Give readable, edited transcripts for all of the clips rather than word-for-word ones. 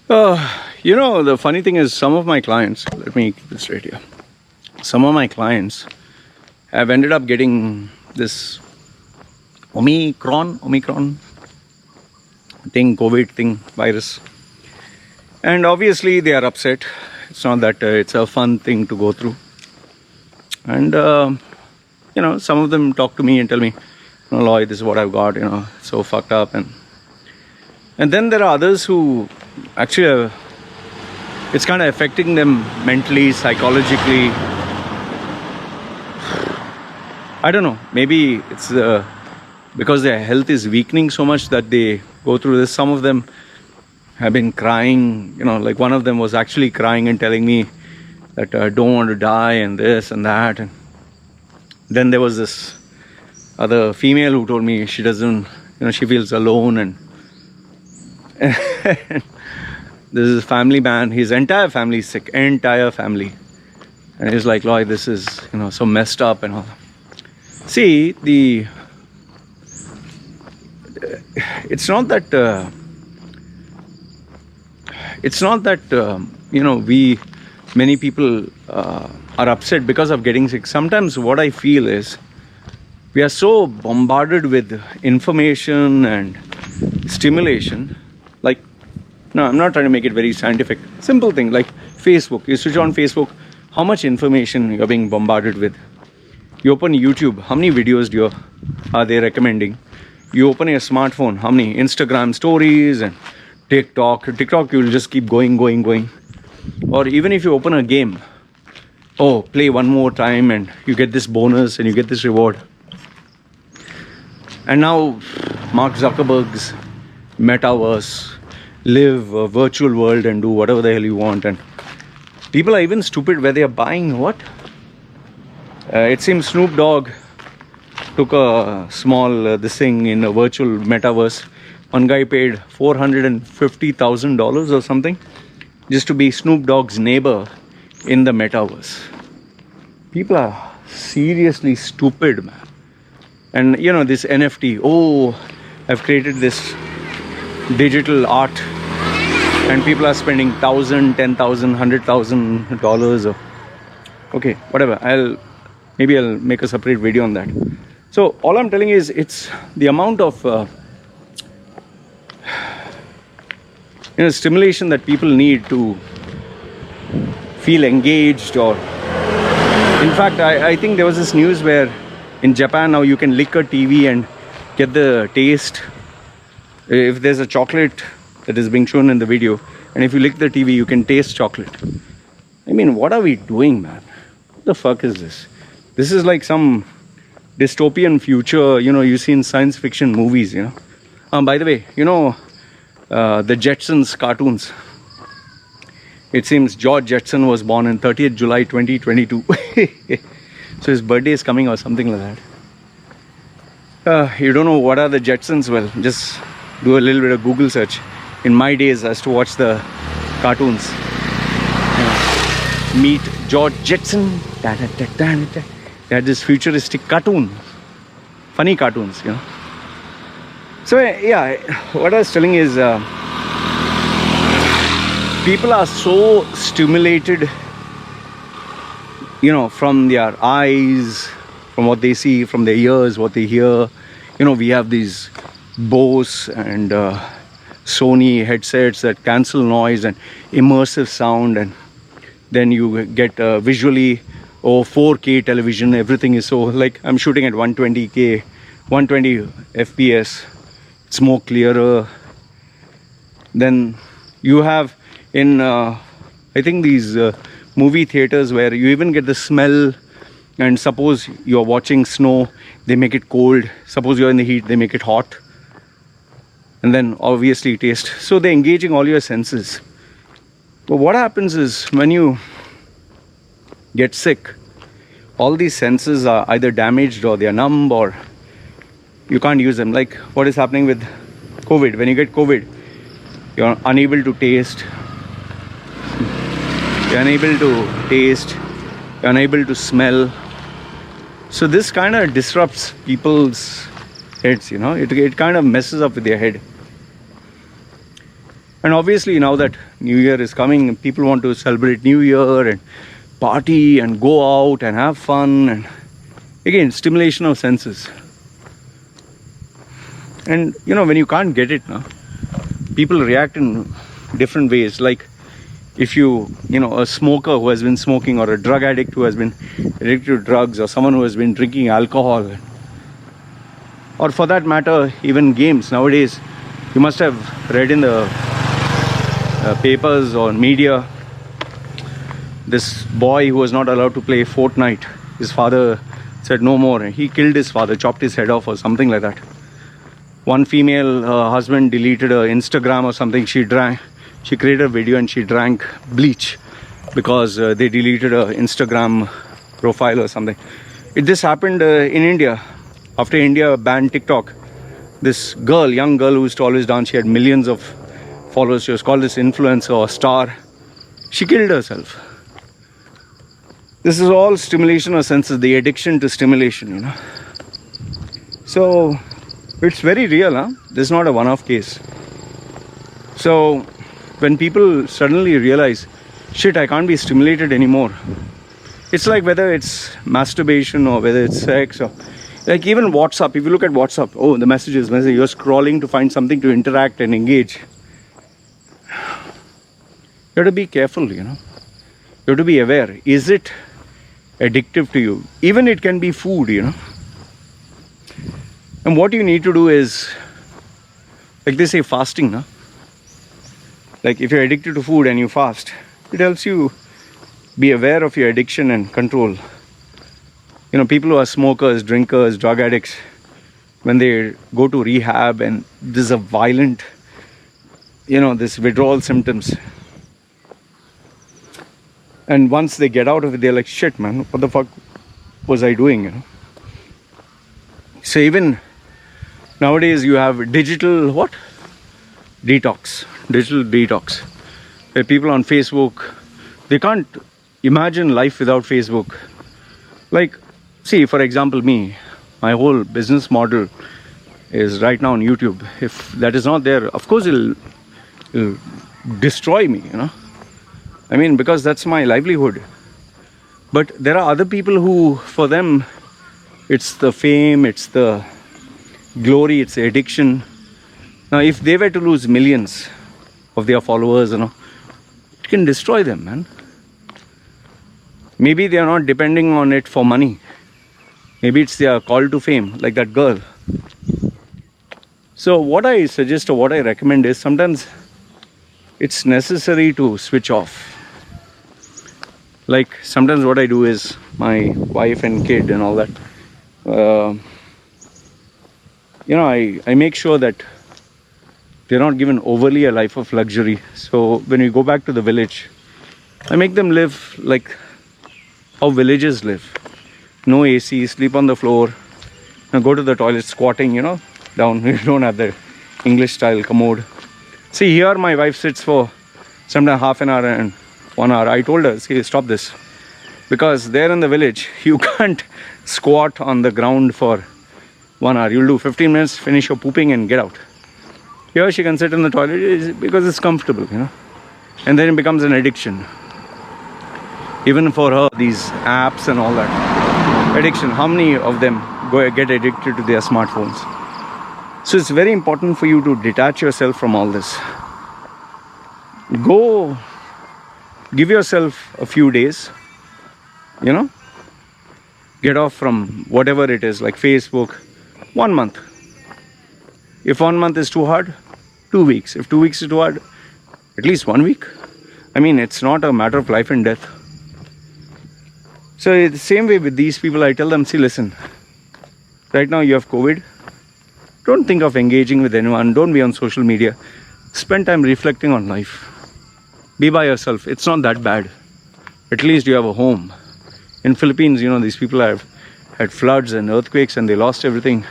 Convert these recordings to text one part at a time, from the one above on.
The funny thing is, some of my clients, let me keep this right here. Some of my clients have ended up getting this Omicron thing, COVID thing, virus. And obviously they are upset. It's not that it's a fun thing to go through. And, some of them talk to me and tell me, Loy, this is what I've got, it's so fucked up. And then there are others who actually, it's kind of affecting them mentally, psychologically. I don't know, maybe it's because their health is weakening so much that they go through this. Some of them have been crying, like one of them was actually crying and telling me that I don't want to die and this and that. And then there was this other female who told me she doesn't, she feels alone. And this is a family man, his entire family is sick, entire family. And he's like, Loy, this is, so messed up and all. See, it's not that, many people are upset because of getting sick. Sometimes what I feel is we are so bombarded with information and stimulation. Like, no, I'm not trying to make it very scientific. Simple thing like Facebook. You switch on Facebook, how much information you're being bombarded with. You open YouTube, how many videos are they recommending? You open your smartphone, how many Instagram stories and TikTok, you will just keep going. Or even if you open a game, play one more time and you get this bonus and you get this reward. And now Mark Zuckerberg's metaverse, live a virtual world and do whatever the hell you want. And people are even stupid where they are buying what? It seems Snoop Dogg took a small this thing in a virtual metaverse. One guy paid $450,000 or something just to be Snoop Dogg's neighbor in the metaverse. People are seriously stupid, man. And this NFT, I've created this digital art and people are spending $1,000, $10,000, $100,000. Okay, whatever. Maybe I'll make a separate video on that. So all I'm telling is it's the amount of stimulation that people need to feel engaged. Or in fact, I think there was this news where in Japan now you can lick a TV and get the taste. If there's a chocolate that is being shown in the video, and if you lick the TV, you can taste chocolate. I mean, what are we doing, man? What the fuck is this? This is like some dystopian future, you see in science fiction movies, By the way, the Jetsons cartoons. It seems George Jetson was born on 30th July 2022. So his birthday is coming or something like that. You don't know what are the Jetsons? Well, just do a little bit of Google search. In my days, I used to watch the cartoons. Meet George Jetson. They had this futuristic cartoon. Funny cartoons, So yeah, what I was telling is people are so stimulated, from their eyes, from what they see, from their ears, what they hear. We have these Bose and Sony headsets that cancel noise and immersive sound, and then you get visually 4K television. Everything is so, like, I'm shooting at 120 FPS. It's more clearer. Then you have in I think these movie theaters where you even get the smell. And suppose you're watching snow, they make it cold. Suppose you're in the heat, they make it hot. And then obviously taste. So they're engaging all your senses. But what happens is when you get sick, all these senses are either damaged or they are numb or you can't use them. Like what is happening with COVID. When you get COVID, you're unable to taste. You're unable to taste. You're unable to smell. So this kind of disrupts people's heads, It kind of messes up with their head. And obviously now that New Year is coming, people want to celebrate New Year and party and go out and have fun, and again, stimulation of senses. And when you can't get it now, people react in different ways. Like if a smoker who has been smoking, or a drug addict who has been addicted to drugs, or someone who has been drinking alcohol, or for that matter even games nowadays. You must have read in the papers or media, this boy who was not allowed to play Fortnite, his father said no more, and he killed his father, chopped his head off or something like that. One female husband deleted her Instagram or something. She created a video and she drank bleach because they deleted her Instagram profile or something. This happened in India. After India banned TikTok, this young girl who used to always dance, she had millions of followers. She was called this influencer or star. She killed herself. This is all stimulation of senses, the addiction to stimulation, So it's very real, huh? This is not a one-off case. So when people suddenly realize, shit, I can't be stimulated anymore. It's like whether it's masturbation or whether it's sex, or like even WhatsApp. If you look at WhatsApp, the messages, you're scrolling to find something to interact and engage. You have to be careful, You have to be aware. Is it addictive to you? Even it can be food, And what you need to do is, like they say, fasting, no? Like if you're addicted to food and you fast, it helps you be aware of your addiction and control. People who are smokers, drinkers, drug addicts, when they go to rehab and there's a violent, this withdrawal symptoms. And once they get out of it, they're like, shit, man, what the fuck was I doing, So even nowadays you have digital detox. Where people on Facebook, they can't imagine life without Facebook. Like, see, for example, my whole business model is right now on YouTube. If that is not there, of course it'll destroy me, because that's my livelihood. But there are other people who, for them, it's the fame, it's the glory, it's the addiction. Now, if they were to lose millions of their followers, it can destroy them, man. Maybe they are not depending on it for money. Maybe it's their call to fame, like that girl. So what I suggest or what I recommend is, sometimes it's necessary to switch off. Like sometimes what I do is, my wife and kid and all that, I make sure that they're not given overly a life of luxury. So when we go back to the village, I make them live like how villagers live. No AC, sleep on the floor, go to the toilet squatting, down. We don't have the English style commode. See, here my wife sits for sometimes half an hour and 1 hour. I told her, see, stop this. Because there in the village, you can't squat on the ground for 1 hour. You'll do 15 minutes, finish your pooping and get out. Here she can sit in the toilet because it's comfortable, And then it becomes an addiction. Even for her, these apps and all that. Addiction, how many of them get addicted to their smartphones? So it's very important for you to detach yourself from all this. Go, give yourself a few days, Get off from whatever it is, like Facebook, 1 month. If 1 month is too hard, 2 weeks. If 2 weeks is too hard, at least 1 week. It's not a matter of life and death. So the same way with these people, I tell them, see, listen, right now you have COVID. Don't think of engaging with anyone. Don't be on social media. Spend time reflecting on life. Be by yourself. It's not that bad. At least you have a home. In Philippines, these people have had floods and earthquakes and they lost everything.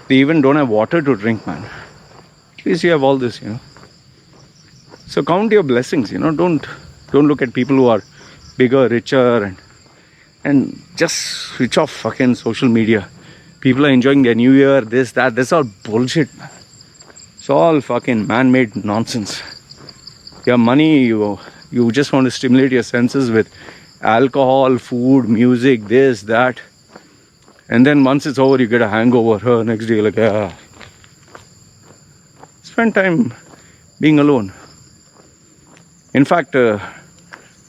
They even don't have water to drink, man. At least you have all this, So count your blessings, Don't look at people who are bigger, richer, and just switch off fucking social media. People are enjoying their new year, this, that. That's all bullshit, man. It's all fucking man-made nonsense. You have money, you just want to stimulate your senses with alcohol, food, music, this, that. And then once it's over, you get a hangover. Next day, like, spend time being alone. In fact,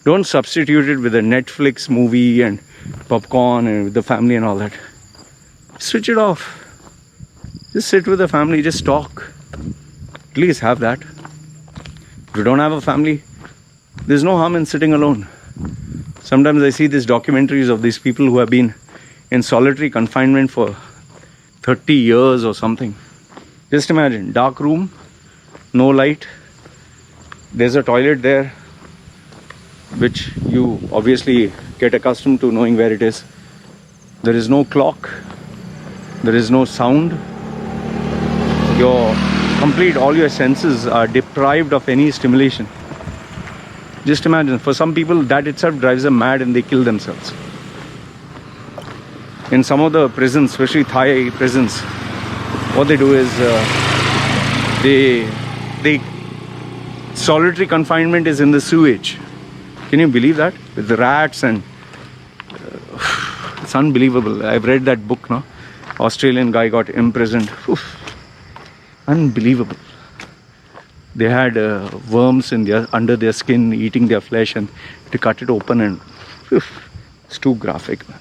don't substitute it with a Netflix movie and popcorn and with the family and all that. Switch it off. Just sit with the family, just talk. At least have that. If you don't have a family, there's no harm in sitting alone. Sometimes I see these documentaries of these people who have been in solitary confinement for 30 years or something. Just imagine, dark room, no light. There's a toilet there, which you obviously get accustomed to knowing where it is. There is no clock. There is no sound. All your senses are deprived of any stimulation. Just imagine, for some people that itself drives them mad and they kill themselves. In some of the prisons, especially Thai prisons, what they do is they solitary confinement is in the sewage. Can you believe that? With the rats and it's unbelievable. I've read that book, no? Australian guy got imprisoned. Unbelievable. They had worms under their skin, eating their flesh, and to cut it open, and it's too graphic, man.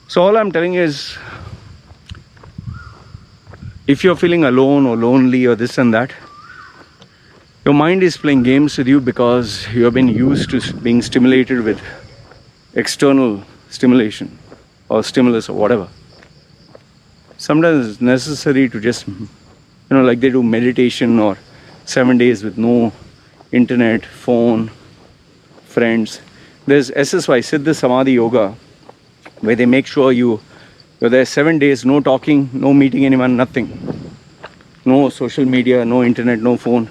So all I'm telling you is, if you're feeling alone or lonely or this and that, your mind is playing games with you because you have been used to being stimulated with external stimulation or stimulus or whatever. Sometimes it's necessary to just, like they do meditation or 7 days with no internet, phone, friends. There's SSY, Siddha Samadhi Yoga, where they make sure you're there 7 days, no talking, no meeting anyone, nothing. No social media, no internet, no phone,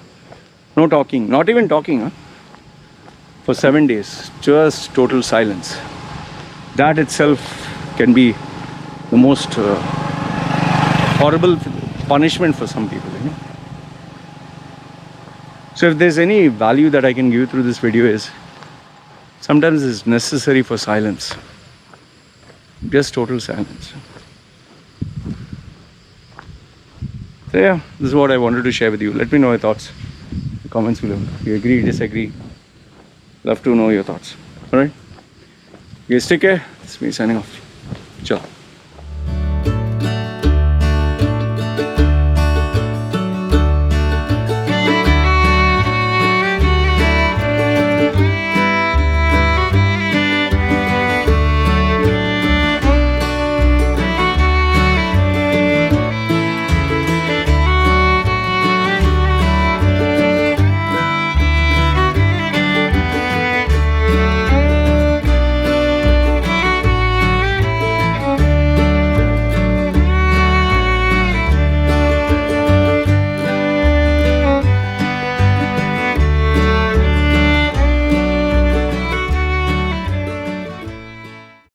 no talking, not even talking, for 7 days, just total silence. That itself can be the most horrible punishment for some people. So if there's any value that I can give through this video is, sometimes it's necessary for silence. Just total silence. So yeah, this is what I wanted to share with you. Let me know your thoughts in the comments below. You agree, disagree? Love to know your thoughts. Alright? You guys take care. It's me signing off.